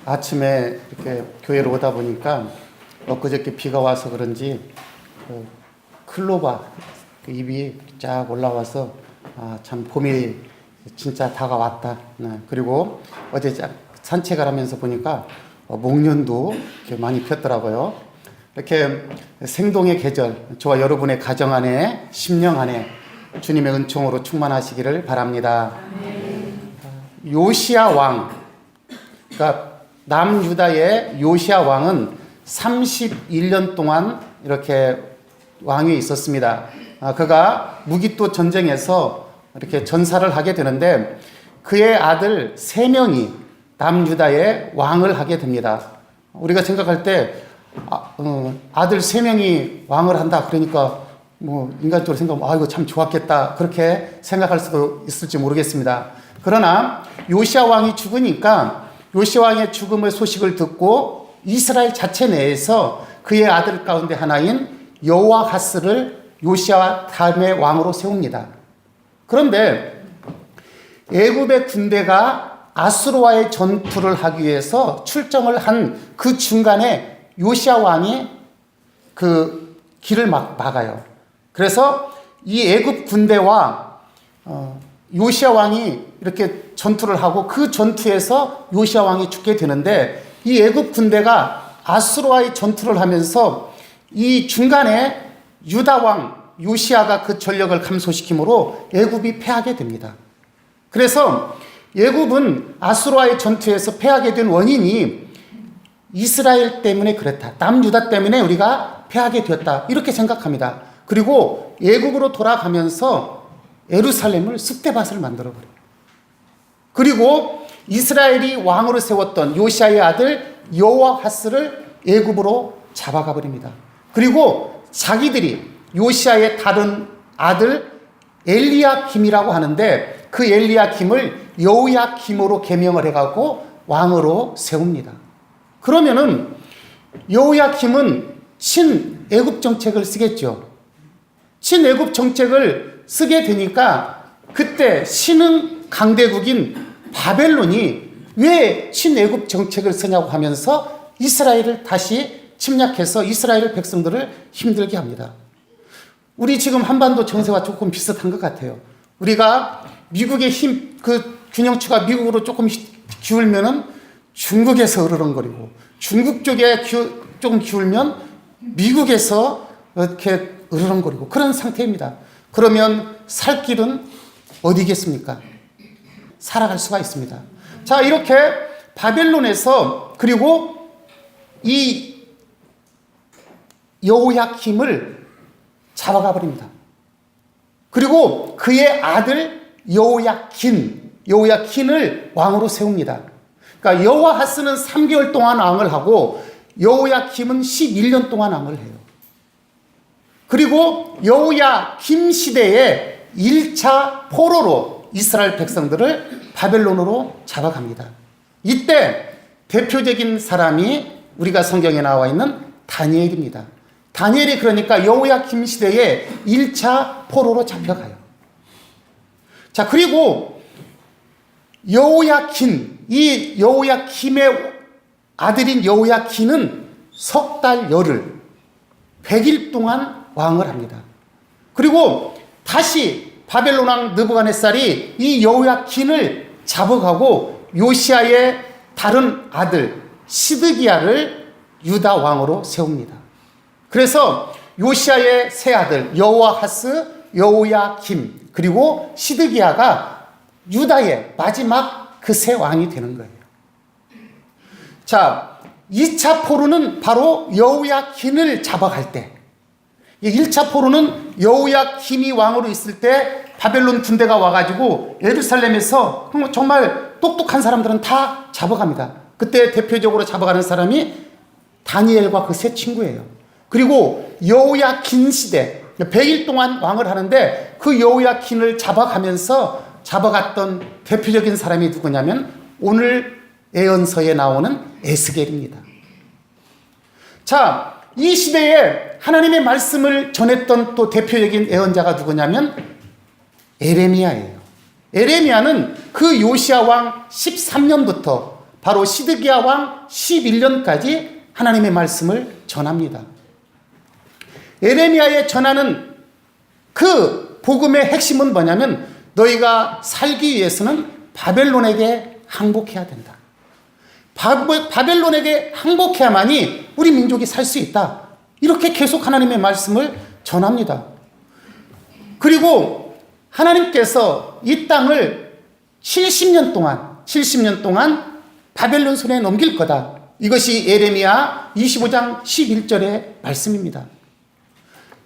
아침에 이렇게 교회로 오다 보니까 엊그저께 비가 와서 그런지 클로바 잎이 쫙 올라와서 참 봄이 진짜 다가왔다. 그리고 어제 산책을 하면서 보니까 목련도 이렇게 많이 폈더라고요. 이렇게 생동의 계절, 저와 여러분의 가정 안에, 심령 안에 주님의 은총으로 충만하시기를 바랍니다. 요시야 왕, 그러니까 남유다의 요시야 왕은 31년 동안 이렇게 왕위에 있었습니다. 그가 무기또 전쟁에서 이렇게 전사를 하게 되는데 그의 아들 3명이 남유다의 왕을 하게 됩니다. 우리가 생각할 때 아들 3명이 왕을 한다 그러니까 뭐 인간적으로 생각하면 이거 참 좋았겠다 그렇게 생각할 수도 있을지 모르겠습니다. 그러나 요시야 왕이 죽으니까 요시야 왕의 죽음의 소식을 듣고 이스라엘 자체 내에서 그의 아들 가운데 하나인 여호아하스를 요시야 다음의 왕으로 세웁니다. 그런데 애굽의 군대가 아수르와의 전투를 하기 위해서 출정을 한 그 중간에 요시야 왕이 그 길을 막아요. 그래서 이 애굽 군대와 요시야 왕이 이렇게 전투를 하고 그 전투에서 요시야 왕이 죽게 되는데 이 애굽 군대가 아수르와의 전투를 하면서 이 중간에 유다 왕 요시야가 그 전력을 감소시키므로 애굽이 패하게 됩니다. 그래서 애굽은 아수르와의 전투에서 패하게 된 원인이 이스라엘 때문에 그렇다. 남유다 때문에 우리가 패하게 되었다. 이렇게 생각합니다. 그리고 애굽으로 돌아가면서 예루살렘을 쑥대밭을 만들어버려요. 그리고 이스라엘이 왕으로 세웠던 요시야의 아들 여호아하스를 애굽으로 잡아가 버립니다. 그리고 자기들이 요시야의 다른 아들 엘리야김이라고 하는데 그 엘리야김을 여호야김으로 계명을 해가지고 왕으로 세웁니다. 그러면은 여호야김은 친애굽 정책을 쓰겠죠. 친애굽 정책을 쓰게 되니까 그때 신흥 강대국인 바벨론이 왜 친애굽 정책을 쓰냐고 하면서 이스라엘을 다시 침략해서 이스라엘 백성들을 힘들게 합니다. 우리 지금 한반도 정세와 조금 비슷한 것 같아요. 우리가 미국의 힘, 그 균형추가 미국으로 조금 기울면은 중국에서 으르렁거리고 중국 쪽에 조금 기울면 미국에서 이렇게 으르렁거리고 그런 상태입니다. 그러면 살 길은 어디겠습니까? 살아갈 수가 있습니다. 자, 이렇게 바벨론에서 그리고 이 여호야김을 잡아가 버립니다. 그리고 그의 아들 여호야킨을 왕으로 세웁니다. 그러니까 여호아하스는 3개월 동안 왕을 하고 여호야김은 11년 동안 왕을 해요. 그리고 여호야김 시대에 1차 포로로 이스라엘 백성들을 바벨론으로 잡아갑니다. 이때 대표적인 사람이 우리가 성경에 나와 있는 다니엘입니다. 다니엘이 그러니까 여호야김 시대에 1차 포로로 잡혀가요. 자, 그리고 이 여호야김의 아들인 여호야킨은 석 달 열흘 100일 동안 왕을 합니다. 그리고 다시 바벨론 왕 느부갓네살이 이 여호야킨을 잡아가고 요시야의 다른 아들 시드기야를 유다 왕으로 세웁니다. 그래서 요시야의 세 아들 여호아하스, 여호야김 그리고 시드기야가 유다의 마지막 그 세 왕이 되는 거예요. 자, 2차 포로는 바로 여호야킨을 잡아갈 때, 1차 포로는 여호야김이 왕으로 있을 때 바벨론 군대가 와가지고 예루살렘에서 정말 똑똑한 사람들은 다 잡아갑니다. 그때 대표적으로 잡아가는 사람이 다니엘과 그 세 친구예요. 그리고 여호야킨 시대 100일 동안 왕을 하는데 그 여호야킨을 잡아가면서 잡아갔던 대표적인 사람이 누구냐면 오늘 예언서에 나오는 에스겔입니다. 자, 이 시대에 하나님의 말씀을 전했던 또 대표적인 예언자가 누구냐면 에레미야예요. 에레미야는 그 요시야 왕 13년부터 바로 시드기야 왕 11년까지 하나님의 말씀을 전합니다. 예레미야에 전하는 그 복음의 핵심은 뭐냐면 너희가 살기 위해서는 바벨론에게 항복해야 된다. 바벨론에게 항복해야만이 우리 민족이 살 수 있다. 이렇게 계속 하나님의 말씀을 전합니다. 그리고 하나님께서 이 땅을 70년 동안 바벨론 손에 넘길 거다. 이것이 예레미야 25장 11절의 말씀입니다.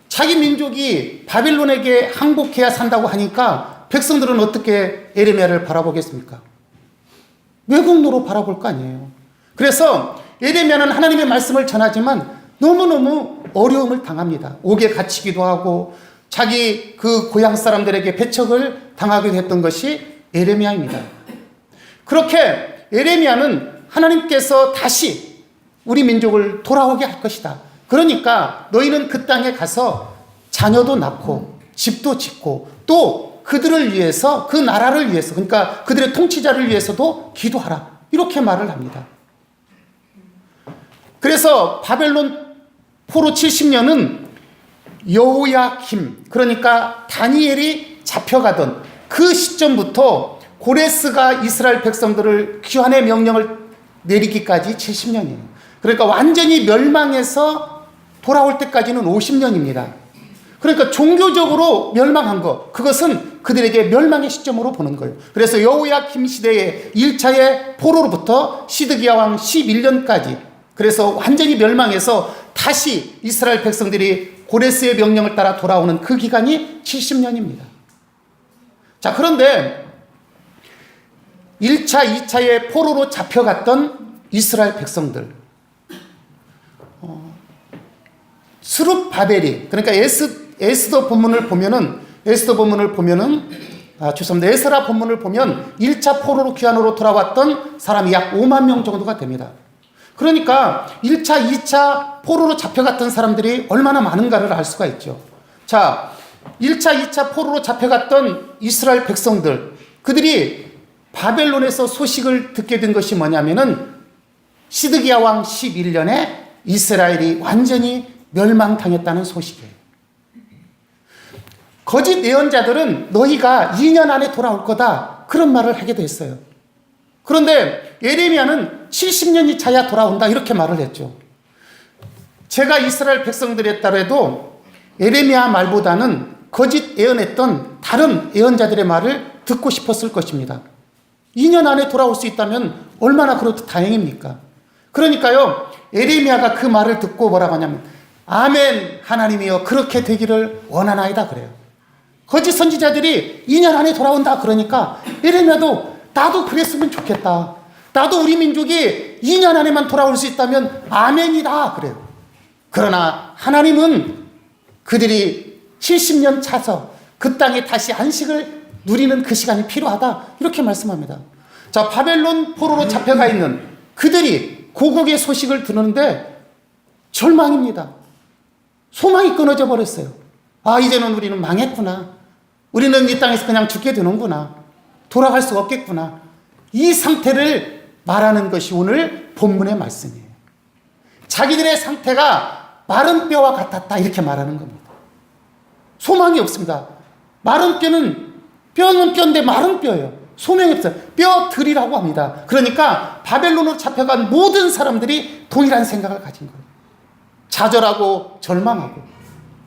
자기 민족이 바벨론에게 항복해야 산다고 하니까 백성들은 어떻게 예레미야를 바라보겠습니까? 외국노로 바라볼 거 아니에요. 그래서 예레미야는 하나님의 말씀을 전하지만 너무너무 어려움을 당합니다. 옥에 갇히기도 하고 자기 그 고향 사람들에게 배척을 당하게 됐던 것이 예레미야입니다. 그렇게 예레미야는 하나님께서 다시 우리 민족을 돌아오게 할 것이다. 그러니까 너희는 그 땅에 가서 자녀도 낳고 집도 짓고 또 그들을 위해서, 그 나라를 위해서, 그러니까 그들의 통치자를 위해서도 기도하라. 이렇게 말을 합니다. 그래서 바벨론 포로 70년은 여호야김, 그러니까 다니엘이 잡혀가던 그 시점부터 고레스가 이스라엘 백성들을 귀환의 명령을 내리기까지 70년이에요. 그러니까 완전히 멸망해서 돌아올 때까지는 50년입니다. 그러니까 종교적으로 멸망한 것, 그것은 그들에게 멸망의 시점으로 보는 거예요. 그래서 여호야김 시대의 1차의 포로로부터 시드기야 왕 11년까지, 그래서 완전히 멸망해서 다시 이스라엘 백성들이 고레스의 명령을 따라 돌아오는 그 기간이 70년입니다. 자, 그런데 1차, 2차의 포로로 잡혀갔던 이스라엘 백성들, 스룹바벨이, 그러니까 에스라 본문을 보면은 에스라 본문을 보면 1차 포로로 귀환으로 돌아왔던 사람이 약 5만 명 정도가 됩니다. 그러니까 1차, 2차 포로로 잡혀갔던 사람들이 얼마나 많은가를 알 수가 있죠. 자, 1차, 2차 포로로 잡혀갔던 이스라엘 백성들, 그들이 바벨론에서 소식을 듣게 된 것이 뭐냐면은 시드기야 왕 11년에 이스라엘이 완전히 멸망당했다는 소식이에요. 거짓 예언자들은 너희가 2년 안에 돌아올 거다, 그런 말을 하기도 했어요. 그런데 예레미야는 70년이 차야 돌아온다, 이렇게 말을 했죠. 제가 이스라엘 백성들에 따라도 예레미야 말보다는 거짓 예언했던 다른 예언자들의 말을 듣고 싶었을 것입니다. 2년 안에 돌아올 수 있다면 얼마나 그렇게 다행입니까? 그러니까요, 예레미야가 그 말을 듣고 뭐라고 하냐면 아멘, 하나님이여 그렇게 되기를 원하나이다 그래요. 거짓 선지자들이 2년 안에 돌아온다 그러니까 예레미야도 나도 그랬으면 좋겠다. 나도 우리 민족이 2년 안에만 돌아올 수 있다면 아멘이다 그래요. 그러나 하나님은 그들이 70년 차서 그 땅에 다시 안식을 누리는 그 시간이 필요하다, 이렇게 말씀합니다. 자, 바벨론 포로로 잡혀가 있는 그들이 고국의 소식을 듣는데 절망입니다. 소망이 끊어져 버렸어요. 아, 이제는 우리는 망했구나. 우리는 이 땅에서 그냥 죽게 되는구나. 돌아갈 수 없겠구나. 이 상태를 말하는 것이 오늘 본문의 말씀이에요. 자기들의 상태가 마른 뼈와 같았다, 이렇게 말하는 겁니다. 소망이 없습니다. 마른 뼈는, 뼈는 뼈인데 마른 뼈예요. 소명이 없어요. 뼈들이라고 합니다. 그러니까 바벨론으로 잡혀간 모든 사람들이 동일한 생각을 가진 거예요. 좌절하고 절망하고,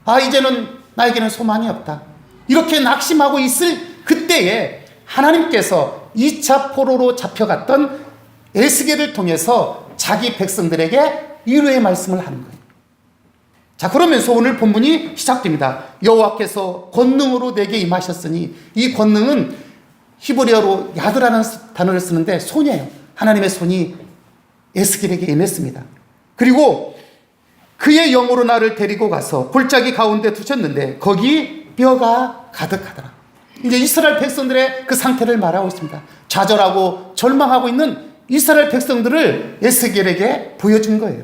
아, 이제는 나에게는 소망이 없다, 이렇게 낙심하고 있을 그때에 하나님께서 2차 포로로 잡혀갔던 에스겔을 통해서 자기 백성들에게 위로의 말씀을 하는 거예요. 자, 그러면서 오늘 본문이 시작됩니다. 여호와께서 권능으로 내게 임하셨으니, 이 권능은 히브리어로 야드라는 단어를 쓰는데 손이에요. 하나님의 손이 에스겔에게 임했습니다. 그리고 그의 영으로 나를 데리고 가서 골짜기 가운데 두셨는데 거기 뼈가 가득하더라. 이제 이스라엘 백성들의 그 상태를 말하고 있습니다. 좌절하고 절망하고 있는 이스라엘 백성들을 에스겔에게 보여준 거예요.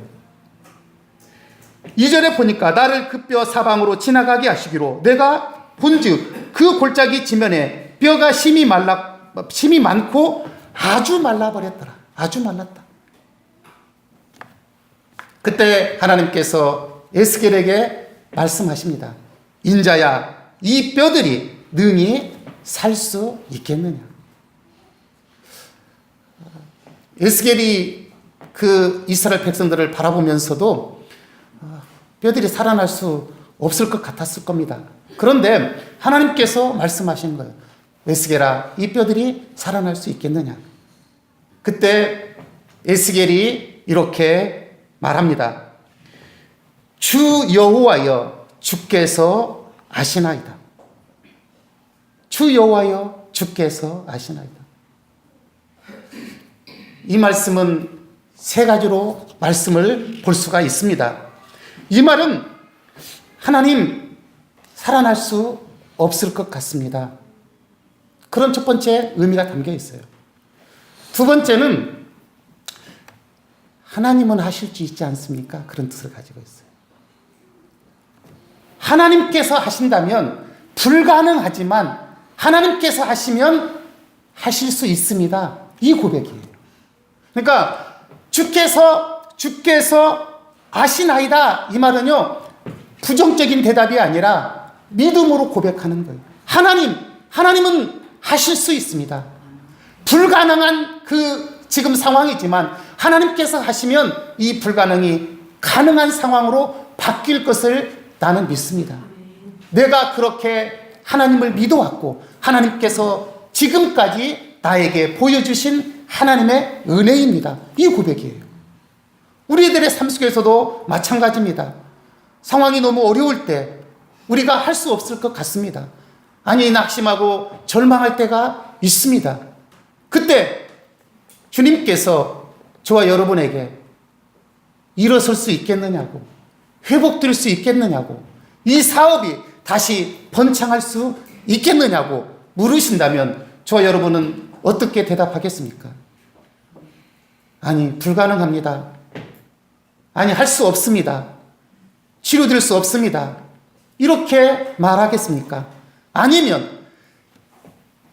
2절에 보니까 나를 그 뼈 사방으로 지나가게 하시기로 내가 본즉 그 골짜기 지면에 뼈가 심이 많고 아주 말라버렸더라. 아주 말랐다. 그때 하나님께서 에스겔에게 말씀하십니다. 인자야, 이 뼈들이 능히 살 수 있겠느냐. 에스겔이 그 이스라엘 백성들을 바라보면서도 뼈들이 살아날 수 없을 것 같았을 겁니다. 그런데 하나님께서 말씀하신 거예요. 에스겔아, 이 뼈들이 살아날 수 있겠느냐. 그때 에스겔이 이렇게 말합니다. 주 여호와여, 주께서 아시나이다. 주 여호와여, 주께서 아시나이다. 이 말씀은 세 가지로 말씀을 볼 수가 있습니다. 이 말은 하나님 살아날 수 없을 것 같습니다. 그런 첫 번째 의미가 담겨 있어요. 두 번째는 하나님은 하실 수 있지 않습니까? 그런 뜻을 가지고 있어요. 하나님께서 하신다면 불가능하지만 하나님께서 하시면 하실 수 있습니다. 이 고백이에요. 그러니까 주께서 아시나이다, 이 말은요 부정적인 대답이 아니라 믿음으로 고백하는 거예요. 하나님은 하실 수 있습니다. 불가능한 그 지금 상황이지만 하나님께서 하시면 이 불가능이 가능한 상황으로 바뀔 것을 나는 믿습니다. 내가 그렇게 하나님을 믿어왔고 하나님께서 지금까지 나에게 보여주신 하나님의 은혜입니다. 이 고백이에요. 우리들의 삶 속에서도 마찬가지입니다. 상황이 너무 어려울 때 우리가 할 수 없을 것 같습니다. 아니, 낙심하고 절망할 때가 있습니다. 그때 주님께서 저와 여러분에게 일어설 수 있겠느냐고, 회복될 수 있겠느냐고, 이 사업이 다시 번창할 수 있겠느냐고 물으신다면 저와 여러분은 어떻게 대답하겠습니까? 아니, 불가능합니다. 아니, 할 수 없습니다. 치료될 수 없습니다. 이렇게 말하겠습니까? 아니면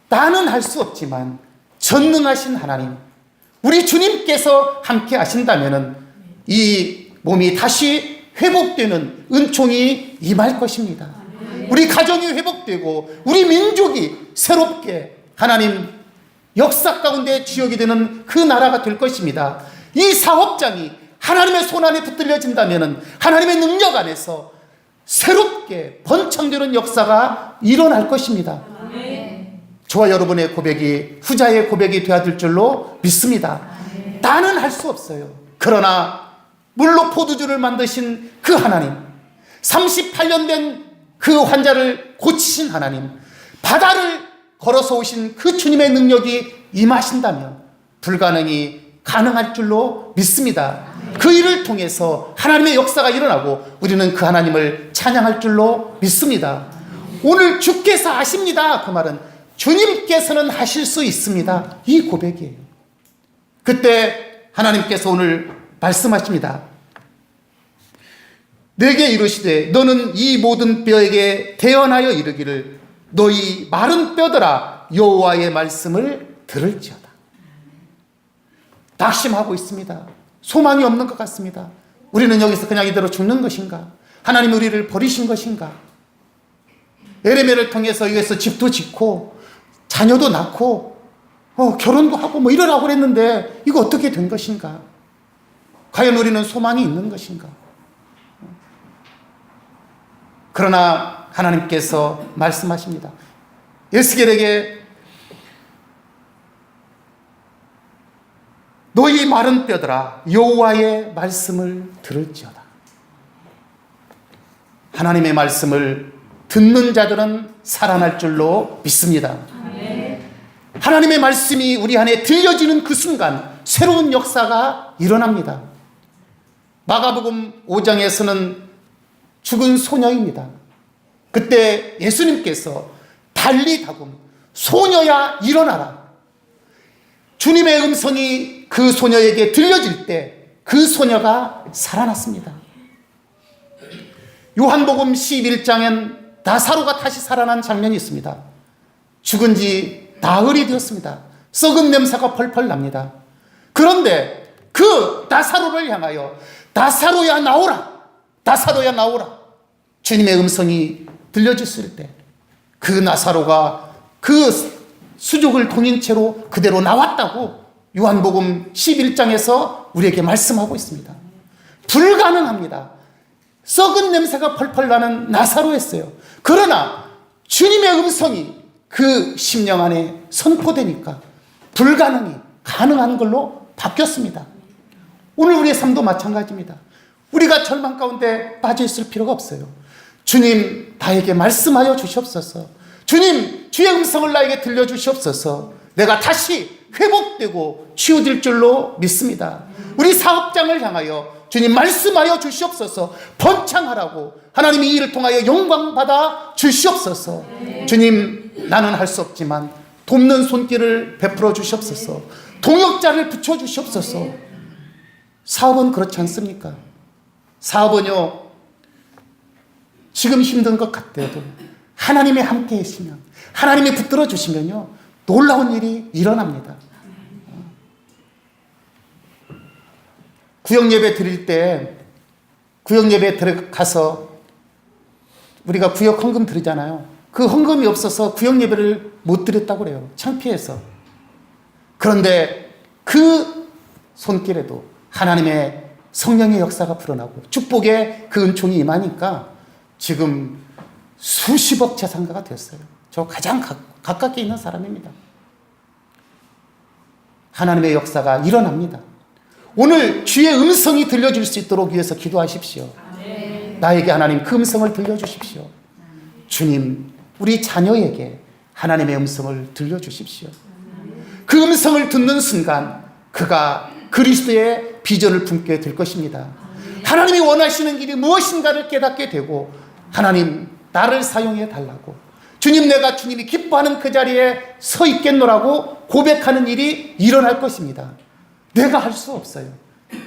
나는 할 수 없지만 전능하신 하나님, 우리 주님께서 함께 하신다면 이 몸이 다시 회복되는 은총이 임할 것입니다. 우리 가정이 회복되고 우리 민족이 새롭게 하나님 역사 가운데 지역이 되는 그 나라가 될 것입니다. 이 사업장이 하나님의 손 안에 붙들려진다면 하나님의 능력 안에서 새롭게 번창되는 역사가 일어날 것입니다. 저와 여러분의 고백이 후자의 고백이 되어질 줄로 믿습니다. 나는 할 수 없어요. 그러나 물로 포도주를 만드신 그 하나님, 38년 된 그 환자를 고치신 하나님, 바다를 걸어서 오신 그 주님의 능력이 임하신다면 불가능이 가능할 줄로 믿습니다. 그 일을 통해서 하나님의 역사가 일어나고 우리는 그 하나님을 찬양할 줄로 믿습니다. 오늘 주께서 하십니다. 그 말은 주님께서는 하실 수 있습니다. 이 고백이에요. 그때 하나님께서 오늘 말씀하십니다. 내게 이르시되 너는 이 모든 뼈에게 대언하여 이르기를 너희 마른 뼈들아 여호와의 말씀을 들을지어다. 낙심하고 있습니다. 소망이 없는 것 같습니다. 우리는 여기서 그냥 이대로 죽는 것인가? 하나님 우리를 버리신 것인가? 에레미야를 통해서 여기서 집도 짓고 자녀도 낳고 결혼도 하고 뭐 이러라고 그랬는데 이거 어떻게 된 것인가? 과연 우리는 소망이 있는 것인가? 그러나 하나님께서 말씀하십니다. 에스겔에게 너희 마른 뼈들아 여호와의 말씀을 들을지어다. 하나님의 말씀을 듣는 자들은 살아날 줄로 믿습니다. 하나님의 말씀이 우리 안에 들려지는 그 순간 새로운 역사가 일어납니다. 마가복음 5장에서는 죽은 소녀입니다. 그때 예수님께서 달리다금 소녀야 일어나라. 주님의 음성이 그 소녀에게 들려질 때 그 소녀가 살아났습니다. 요한복음 11장엔 나사로가 다시 살아난 장면이 있습니다. 죽은 지 나흘이 되었습니다. 썩은 냄새가 펄펄 납니다. 그런데 그 나사로를 향하여 나사로야 나오라, 나사로야 나오라, 주님의 음성이 들려졌을 때 그 나사로가 그 수족을 동인 채로 그대로 나왔다고 요한복음 11장에서 우리에게 말씀하고 있습니다. 불가능합니다. 썩은 냄새가 펄펄 나는 나사로였어요. 그러나 주님의 음성이 그 심령 안에 선포되니까 불가능이 가능한 걸로 바뀌었습니다. 오늘 우리의 삶도 마찬가지입니다. 우리가 절망 가운데 빠져 있을 필요가 없어요. 주님, 나에게 말씀하여 주시옵소서. 주님, 주의 음성을 나에게 들려주시옵소서. 내가 다시 회복되고 치유될 줄로 믿습니다. 우리 사업장을 향하여 주님 말씀하여 주시옵소서. 번창하라고 하나님이 이 일을 통하여 영광받아 주시옵소서. 주님, 나는 할 수 없지만 돕는 손길을 베풀어 주시옵소서. 동역자를 붙여 주시옵소서. 사업은 그렇지 않습니까? 사업은요, 지금 힘든 것 같아도 하나님이 함께 계시면, 하나님이 붙들어 주시면요, 놀라운 일이 일어납니다. 구역예배 드릴 때, 구역예배 들어가서 우리가 구역 헌금 드리잖아요. 그 헌금이 없어서 구역예배를 못 드렸다고 그래요. 창피해서. 그런데 그 손길에도 하나님의 성령의 역사가 불어나고 축복의 그 은총이 임하니까 지금 수십억 재산가가 됐어요. 저 가장 가깝게 있는 사람입니다. 하나님의 역사가 일어납니다. 오늘 주의 음성이 들려줄 수 있도록 위해서 기도하십시오. 나에게 하나님 그 음성을 들려주십시오. 주님, 우리 자녀에게 하나님의 음성을 들려주십시오. 그 음성을 듣는 순간 그가 그리스도의 비전을 품게 될 것입니다. 하나님이 원하시는 길이 무엇인가를 깨닫게 되고, 하나님 나를 사용해 달라고, 주님 내가 주님이 기뻐하는 그 자리에 서 있겠노라고 고백하는 일이 일어날 것입니다. 내가 할 수 없어요.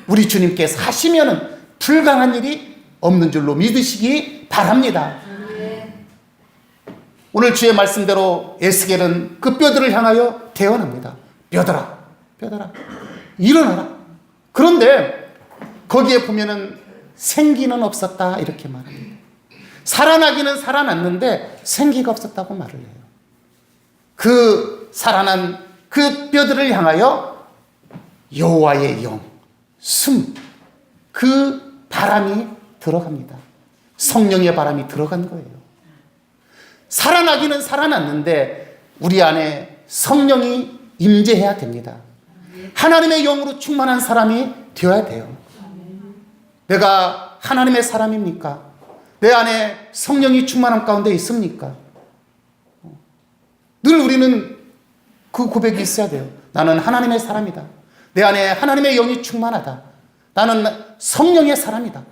우리 주님께서 하시면은 불가능한 일이 없는 줄로 믿으시기 바랍니다. 오늘 주의 말씀대로 에스겔은 그 뼈들을 향하여 대언합니다. 뼈들아, 뼈들아, 일어나라. 그런데 거기에 보면은 생기는 없었다 이렇게 말합니다. 살아나기는 살아났는데 생기가 없었다고 말을 해요. 그 살아난 그 뼈들을 향하여 여호와의 영, 숨, 그 바람이 들어갑니다. 성령의 바람이 들어간 거예요. 살아나기는 살아났는데 우리 안에 성령이 임재해야 됩니다. 하나님의 영으로 충만한 사람이 되어야 돼요. 내가 하나님의 사람입니까? 내 안에 성령이 충만한 가운데 있습니까? 늘 우리는 그 고백이 있어야 돼요. 나는 하나님의 사람이다. 내 안에 하나님의 영이 충만하다. 나는 성령의 사람이다.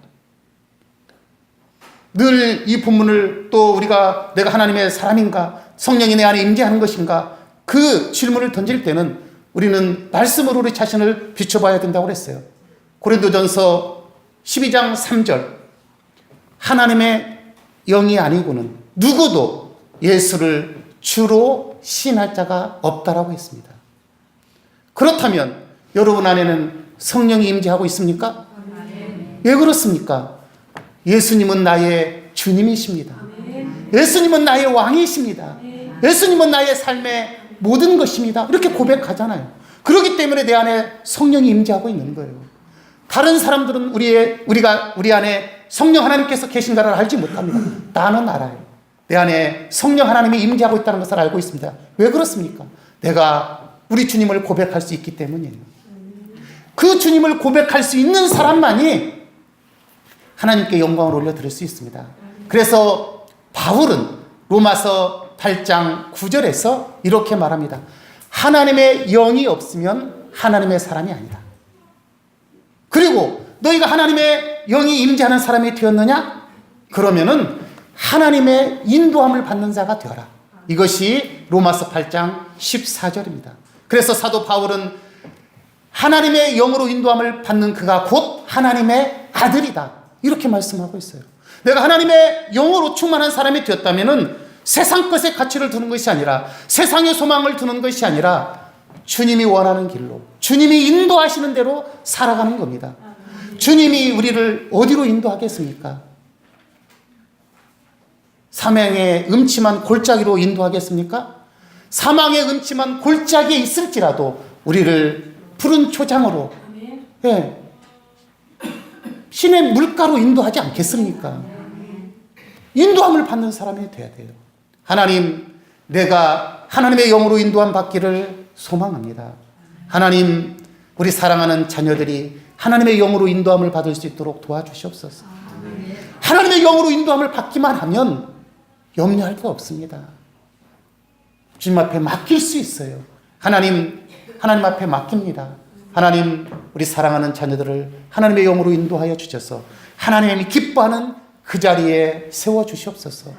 늘 이 본문을 또 우리가 내가 하나님의 사람인가, 성령이 내 안에 임재하는 것인가, 그 질문을 던질 때는 우리는 말씀으로 우리 자신을 비춰봐야 된다고 그랬어요. 고린도전서 12장 3절, 하나님의 영이 아니고는 누구도 예수를 주로 시인할 자가 없다라고 했습니다. 그렇다면 여러분 안에는 성령이 임재하고 있습니까? 왜 그렇습니까? 예수님은 나의 주님이십니다. 예수님은 나의 왕이십니다. 예수님은 나의 삶의 모든 것입니다. 이렇게 고백하잖아요. 그렇기 때문에 내 안에 성령이 임재하고 있는 거예요. 다른 사람들은 우리 안에 성령 하나님께서 계신가를 알지 못합니다. 나는 알아요. 내 안에 성령 하나님이 임재하고 있다는 것을 알고 있습니다. 왜 그렇습니까? 내가 우리 주님을 고백할 수 있기 때문이에요. 그 주님을 고백할 수 있는 사람만이 하나님께 영광을 올려드릴 수 있습니다. 그래서 바울은 로마서 8장 9절에서 이렇게 말합니다. 하나님의 영이 없으면 하나님의 사람이 아니다. 그리고 너희가 하나님의 영이 임재하는 사람이 되었느냐? 그러면은 하나님의 인도함을 받는 자가 되어라. 이것이 로마서 8장 14절입니다. 그래서 사도 바울은 하나님의 영으로 인도함을 받는 그가 곧 하나님의 아들이다. 이렇게 말씀하고 있어요. 내가 하나님의 영으로 충만한 사람이 되었다면은 세상 것에 가치를 두는 것이 아니라, 세상의 소망을 두는 것이 아니라 주님이 원하는 길로, 주님이 인도하시는 대로 살아가는 겁니다. 주님이 우리를 어디로 인도하겠습니까? 사망의 음침한 골짜기로 인도하겠습니까? 사망의 음침한 골짜기에 있을지라도 우리를 푸른 초장으로, 예, 신의 물가로 인도하지 않겠습니까? 인도함을 받는 사람이 되어야 돼요. 하나님, 내가 하나님의 영으로 인도함 받기를 소망합니다. 하나님, 우리 사랑하는 자녀들이 하나님의 영으로 인도함을 받을 수 있도록 도와주시옵소서. 하나님의 영으로 인도함을 받기만 하면 염려할 거 없습니다. 주님 앞에 맡길 수 있어요. 하나님 앞에 맡깁니다. 하나님, 우리 사랑하는 자녀들을 하나님의 영으로 인도하여 주셔서 하나님이 기뻐하는 그 자리에 세워 주시옵소서.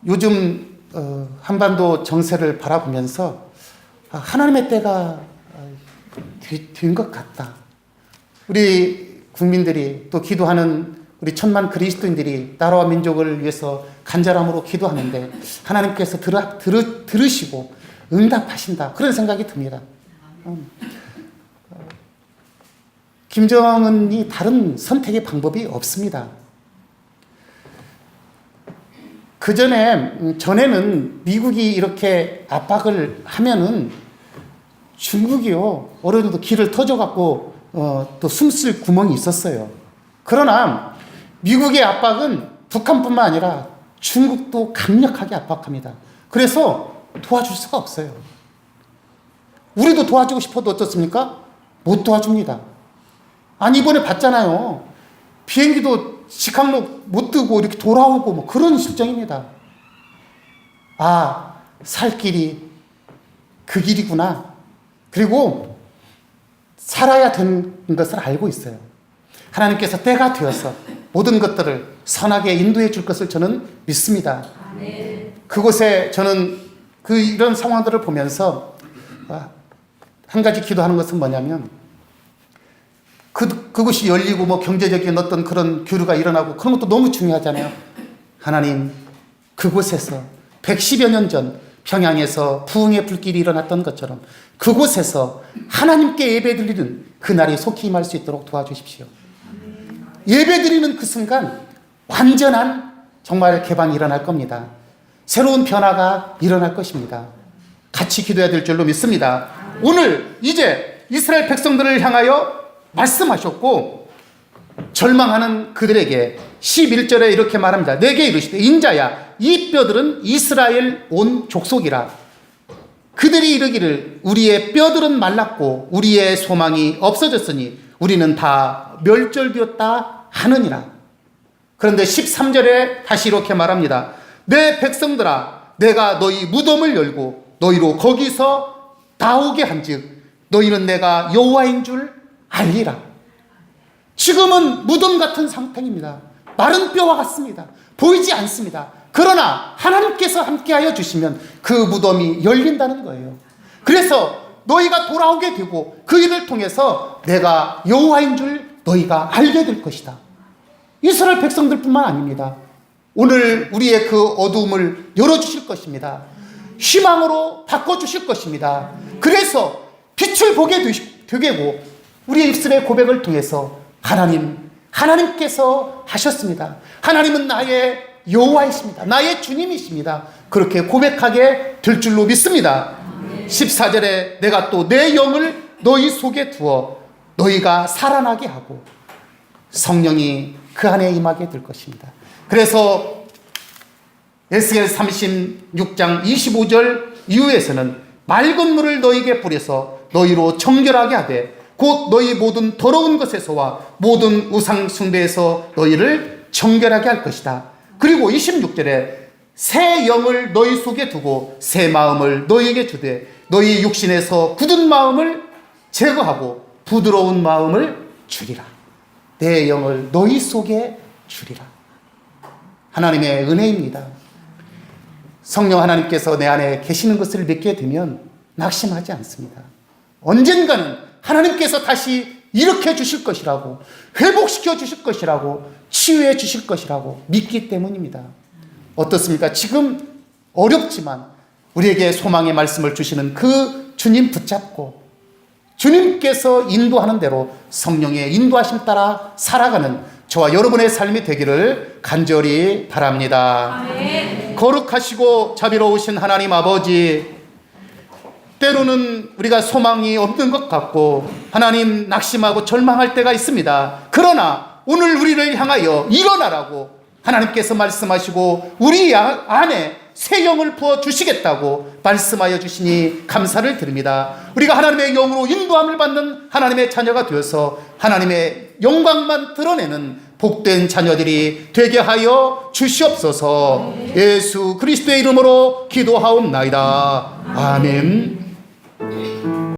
요즘 한반도 정세를 바라보면서 하나님의 때가 된 것 같다. 우리 국민들이 또 기도하는 우리 천만 그리스도인들이 나라와 민족을 위해서 간절함으로 기도하는데 하나님께서 들으시고 응답하신다. 그런 생각이 듭니다. 김정은이 다른 선택의 방법이 없습니다. 전에는 미국이 이렇게 압박을 하면은 중국이요, 어느 정도 길을 터져갖고 또 숨쉴 구멍이 있었어요. 그러나 미국의 압박은 북한뿐만 아니라 중국도 강력하게 압박합니다. 그래서 도와줄 수가 없어요. 우리도 도와주고 싶어도 어떻습니까? 못 도와줍니다. 아니, 이번에 봤잖아요. 비행기도 직항로 못 뜨고 이렇게 돌아오고 뭐 그런 실정입니다. 아, 살 길이 그 길이구나. 그리고 살아야 되는 것을 알고 있어요. 하나님께서 때가 되어서 모든 것들을 선하게 인도해 줄 것을 저는 믿습니다. 그곳에 저는 이런 상황들을 보면서 한 가지 기도하는 것은 뭐냐면, 그곳이 열리고 뭐 경제적인 어떤 그런 교류가 일어나고 그런 것도 너무 중요하잖아요. 하나님, 그곳에서 110여 년 전 평양에서 부흥의 불길이 일어났던 것처럼 그곳에서 하나님께 예배드리는 그날이 속히 임할 수 있도록 도와주십시오. 예배드리는 그 순간 완전한 정말 개방이 일어날 겁니다. 새로운 변화가 일어날 것입니다. 같이 기도해야 될 줄로 믿습니다. 오늘 이제 이스라엘 백성들을 향하여 말씀하셨고, 절망하는 그들에게 11절에 이렇게 말합니다. 내게 이르시되, 인자야, 이 뼈들은 이스라엘 온 족속이라. 그들이 이르기를, 우리의 뼈들은 말랐고 우리의 소망이 없어졌으니 우리는 다 멸절되었다 하느니라. 그런데 13절에 다시 이렇게 말합니다. 내 백성들아, 내가 너희 무덤을 열고 너희로 거기서 나오게 한즉 너희는 내가 여호와인 줄 알리라. 지금은 무덤 같은 상태입니다. 마른 뼈와 같습니다. 보이지 않습니다. 그러나 하나님께서 함께하여 주시면 그 무덤이 열린다는 거예요. 그래서 너희가 돌아오게 되고 그 일을 통해서 내가 여호와인 줄 너희가 알게 될 것이다. 이스라엘 백성들뿐만 아닙니다. 오늘 우리의 그 어두움을 열어주실 것입니다. 희망으로 바꿔주실 것입니다. 그래서 빛을 보게 되고 우리의 입술의 고백을 통해서 하나님께서 하셨습니다. 하나님은 나의 여호와이십니다. 나의 주님이십니다. 그렇게 고백하게 될 줄로 믿습니다. 14절에 내가 또 내 영을 너희 속에 두어 너희가 살아나게 하고 성령이 그 안에 임하게 될 것입니다. 그래서 에스겔 36장 25절 이후에서는 맑은 물을 너희에게 뿌려서 너희로 정결하게 하되 곧 너희 모든 더러운 것에서와 모든 우상 숭배에서 너희를 정결하게 할 것이다. 그리고 26절에 새 영을 너희 속에 두고 새 마음을 너희에게 주되 너희 육신에서 굳은 마음을 제거하고 부드러운 마음을 주리라. 내 영을 너희 속에 주리라. 하나님의 은혜입니다. 성령 하나님께서 내 안에 계시는 것을 믿게 되면 낙심하지 않습니다. 언젠가는 하나님께서 다시 일으켜 주실 것이라고, 회복시켜 주실 것이라고, 치유해 주실 것이라고 믿기 때문입니다. 어떻습니까? 지금 어렵지만 우리에게 소망의 말씀을 주시는 그 주님 붙잡고 주님께서 인도하는 대로 성령의 인도하심 따라 살아가는 저와 여러분의 삶이 되기를 간절히 바랍니다. 아멘. 거룩하시고 자비로우신 하나님 아버지, 때로는 우리가 소망이 없는 것 같고 하나님 낙심하고 절망할 때가 있습니다. 그러나 오늘 우리를 향하여 일어나라고 하나님께서 말씀하시고 우리 안에 새 영을 부어주시겠다고 말씀하여 주시니 감사를 드립니다. 우리가 하나님의 영으로 인도함을 받는 하나님의 자녀가 되어서 하나님의 영광만 드러내는 복된 자녀들이 되게 하여 주시옵소서. 예수 그리스도의 이름으로 기도하옵나이다. 아멘.